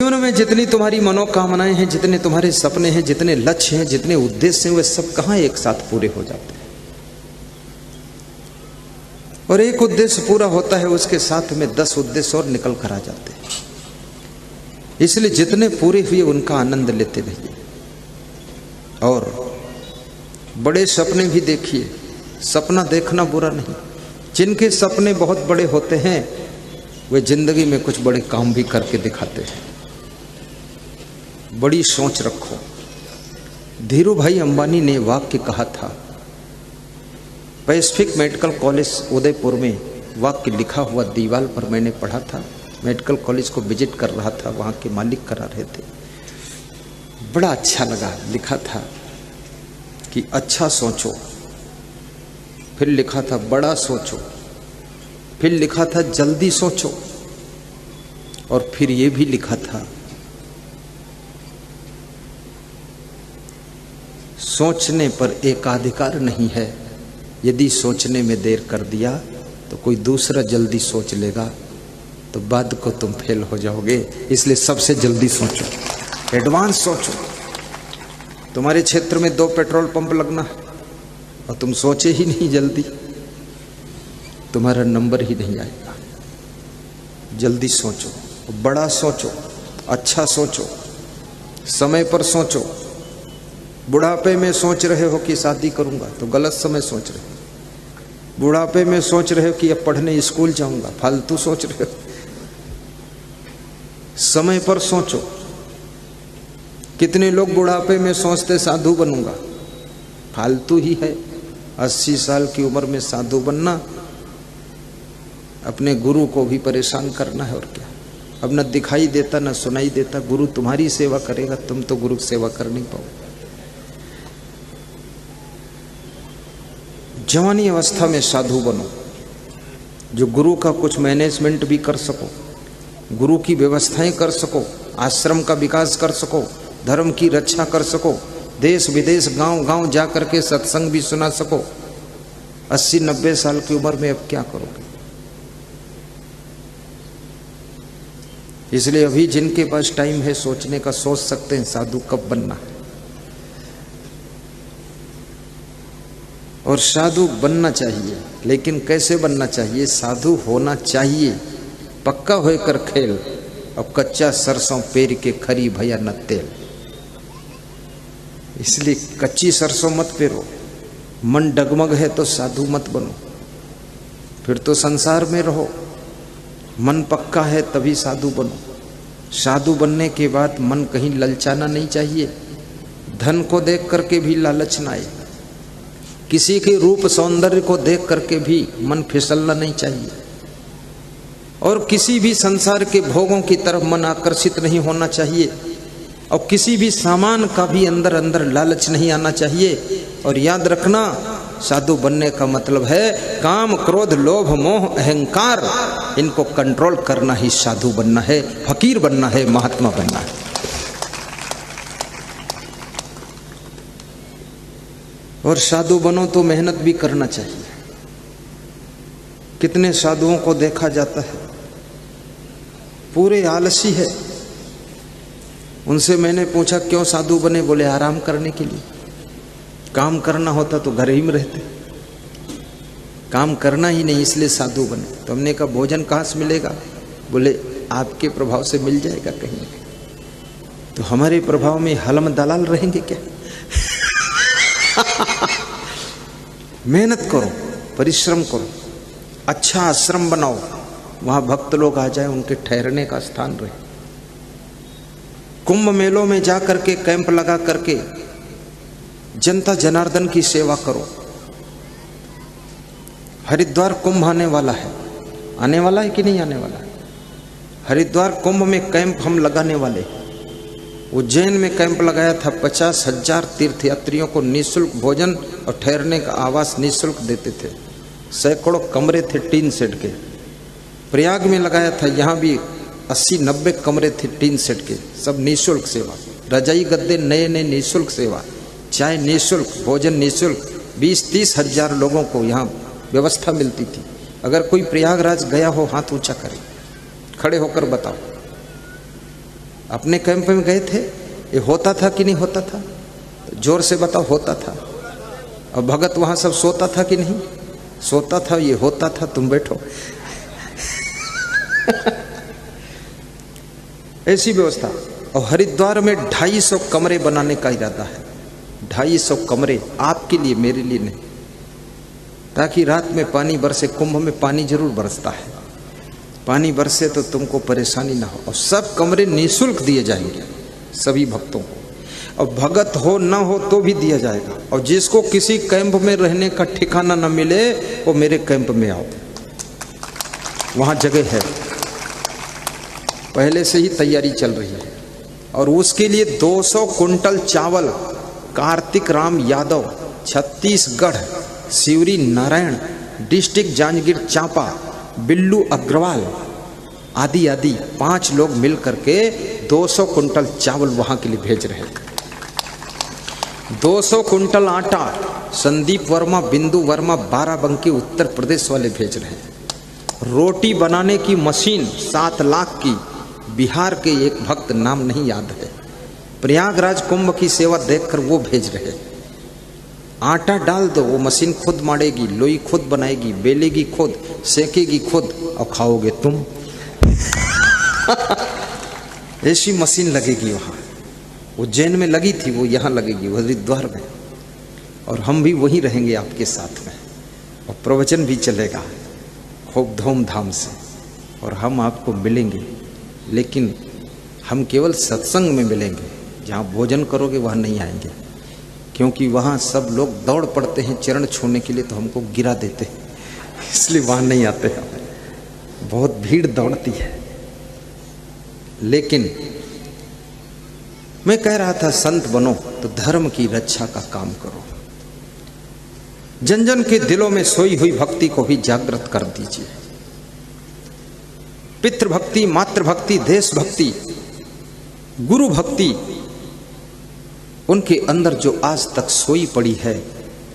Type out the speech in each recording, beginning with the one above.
जीवन में जितनी तुम्हारी मनोकामनाएं हैं, जितने तुम्हारे सपने हैं, जितने लक्ष्य हैं, जितने उद्देश्य हैं, वे सब कहां एक साथ पूरे हो जाते हैं। और एक उद्देश्य पूरा होता है, उसके साथ में 10 उद्देश्य और निकल कर आ जाते हैं। इसलिए जितने पूरे हुए उनका आनंद लेते रहिए और बड़े सपने भी देखिए। सपना देखना बुरा नहीं। जिनके सपने बहुत बड़े होते हैं वे जिंदगी में कुछ बड़े काम भी करके दिखाते हैं। बड़ी सोच रखो। धीरू भाई अंबानी ने वाक्य कहा था, पैसिफिक मेडिकल कॉलेज उदयपुर में वाक्य लिखा हुआ दीवार पर मैंने पढ़ा था। मेडिकल कॉलेज को विजिट कर रहा था, वहाँ के मालिक करा रहे थे। बड़ा अच्छा लगा। लिखा था कि अच्छा सोचो, फिर लिखा था बड़ा सोचो, फिर लिखा था जल्दी सोचो, और फिर ये भी लिखा था सोचने पर एकाधिकार नहीं है। यदि सोचने में देर कर दिया तो कोई दूसरा जल्दी सोच लेगा तो बाद को तुम फेल हो जाओगे। इसलिए सबसे जल्दी सोचो, एडवांस सोचो। तुम्हारे क्षेत्र में 2 पेट्रोल पंप लगना है और तुम सोचे ही नहीं जल्दी, तुम्हारा नंबर ही नहीं आएगा। जल्दी सोचो, बड़ा सोचो, अच्छा सोचो, समय पर सोचो। बुढ़ापे में सोच रहे हो कि शादी करूंगा तो गलत समय सोच रहे हो। बुढ़ापे में सोच रहे हो कि अब पढ़ने स्कूल जाऊंगा, फालतू सोच रहे हो। समय पर सोचो। कितने लोग बुढ़ापे में सोचते साधु बनूंगा, फालतू ही है। 80 साल की उम्र में साधु बनना, अपने गुरु को भी परेशान करना है। और क्या, अब न दिखाई देता न सुनाई देता। गुरु तुम्हारी सेवा करेगा, तुम तो गुरु की सेवा कर नहीं पाओगे। जवानी अवस्था में साधु बनो, जो गुरु का कुछ मैनेजमेंट भी कर सको, गुरु की व्यवस्थाएं कर सको, आश्रम का विकास कर सको, धर्म की रक्षा कर सको, देश विदेश गांव गांव जा करके सत्संग भी सुना सको। 80-90 साल की उम्र में अब क्या करोगे? इसलिए अभी जिनके पास टाइम है सोचने का, सोच सकते हैं साधु कब बनना है। और साधु बनना चाहिए, लेकिन कैसे बनना चाहिए? साधु होना चाहिए पक्का होकर खेल, अब कच्चा सरसों पेर के खरी भैया न तेल। इसलिए कच्ची सरसों मत पेरो। मन डगमग है तो साधु मत बनो, फिर तो संसार में रहो। मन पक्का है तभी साधु बनो। साधु बनने के बाद मन कहीं ललचाना नहीं चाहिए। धन को देख करके भी लालच ना आए, किसी के रूप सौंदर्य को देख करके भी मन फिसलना नहीं चाहिए, और किसी भी संसार के भोगों की तरफ मन आकर्षित नहीं होना चाहिए, और किसी भी सामान का भी अंदर अंदर लालच नहीं आना चाहिए। और याद रखना, साधु बनने का मतलब है काम क्रोध लोभ मोह अहंकार, इनको कंट्रोल करना ही साधु बनना है, फकीर बनना है, महात्मा बनना है। और साधु बनो तो मेहनत भी करना चाहिए। कितने साधुओं को देखा जाता है पूरे आलसी है। उनसे मैंने पूछा क्यों साधु बने? बोले आराम करने के लिए। काम करना होता तो घर ही में रहते, काम करना ही नहीं, इसलिए साधु बने। तो हमने कहा भोजन कहाँ से मिलेगा? बोले आपके प्रभाव से मिल जाएगा कहीं। तो हमारे प्रभाव में हलम दलाल रहेंगे क्या? मेहनत करो, परिश्रम करो, अच्छा आश्रम बनाओ, वहां भक्त लोग आ जाए, उनके ठहरने का स्थान रहे। कुंभ मेलों में जा करके कैंप लगा करके जनता जनार्दन की सेवा करो। हरिद्वार कुंभ आने वाला है। आने वाला है कि नहीं आने वाला है? हरिद्वार कुंभ में कैंप हम लगाने वाले हैं। उज्जैन में कैंप लगाया था, 50,000 तीर्थयात्रियों को निःशुल्क भोजन और ठहरने का आवास निःशुल्क देते थे। सैकड़ों कमरे थे टीन शेड के। प्रयाग में लगाया था, यहाँ भी 80-90 कमरे थे टीन शेड के, सब निःशुल्क सेवा। रजाई गद्दे नए नए निःशुल्क सेवा, चाय निःशुल्क, भोजन निःशुल्क। 20-30 हजार लोगों को यहाँ व्यवस्था मिलती थी। अगर कोई प्रयागराज गया हो हाथ ऊंचा करे, खड़े होकर बताओ। अपने कैंप में गए थे, ये होता था कि नहीं होता था? जोर से बताओ, होता था। और भगत वहां सब सोता था कि नहीं सोता था? ये होता था, तुम बैठो। ऐसी व्यवस्था। और हरिद्वार में 250 कमरे बनाने का इरादा है। 250 कमरे आपके लिए, मेरे लिए नहीं, ताकि रात में पानी बरसे। कुंभ में पानी जरूर बरसता है, पानी बरसे तो तुमको परेशानी ना हो। और सब कमरे निःशुल्क दिए जाएंगे सभी भक्तों को, और भगत हो ना हो तो भी दिया जाएगा। और जिसको किसी कैंप में रहने का ठिकाना न मिले वो मेरे कैंप में आओ, वहां जगह है, पहले से ही तैयारी चल रही है। और उसके लिए 200 कुंटल चावल कार्तिक राम यादव, छत्तीसगढ़, शिवरी नारायण, डिस्ट्रिक्ट जांजगीर चांपा, बिल्लू अग्रवाल आदि आदि 5 लोग मिल करके 200 कुंटल चावल वहां के लिए भेज रहे हैं। 200 कुंटल आटा संदीप वर्मा, बिंदु वर्मा, बाराबंकी उत्तर प्रदेश वाले भेज रहे हैं। रोटी बनाने की मशीन 7 लाख की, बिहार के एक भक्त, नाम नहीं याद है, प्रयागराज कुंभ की सेवा देखकर वो भेज रहे। आटा डाल दो, वो मशीन खुद मारेगी, लोई खुद बनाएगी, बेलेगी खुद, सेकेगी खुद, और खाओगे तुम। ऐसी मशीन लगेगी वहां। उज्जैन में लगी थी, वो यहाँ लगेगी, हरिद्वार में। और हम भी वहीं रहेंगे आपके साथ में, और प्रवचन भी चलेगा खूब धूमधाम से। और हम आपको मिलेंगे, लेकिन हम केवल सत्संग में मिलेंगे। जहाँ भोजन करोगे वहाँ नहीं आएंगे, क्योंकि वहाँ सब लोग दौड़ पड़ते हैं चरण छूने के लिए, तो हमको गिरा देते हैं, इसलिए वहाँ नहीं आते हैं। बहुत भीड़ दौड़ती है। लेकिन मैं कह रहा था, संत बनो तो धर्म की रक्षा का काम करो। जन जन के दिलों में सोई हुई भक्ति को भी जागृत कर दीजिए। पितृभक्ति, मातृभक्ति, देशभक्ति, गुरु भक्ति, उनके अंदर जो आज तक सोई पड़ी है,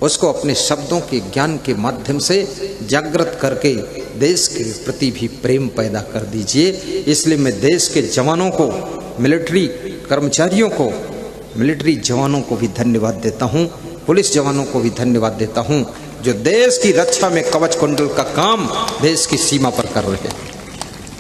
उसको अपने शब्दों के ज्ञान के माध्यम से जागृत करके देश के प्रति भी प्रेम पैदा कर दीजिए। इसलिए मैं देश के जवानों को, मिलिट्री कर्मचारियों को, मिलिट्री जवानों को भी धन्यवाद देता हूँ, पुलिस जवानों को भी धन्यवाद देता हूँ, जो देश की रक्षा में कवच कुंडल का काम देश की सीमा पर कर रहे हैं।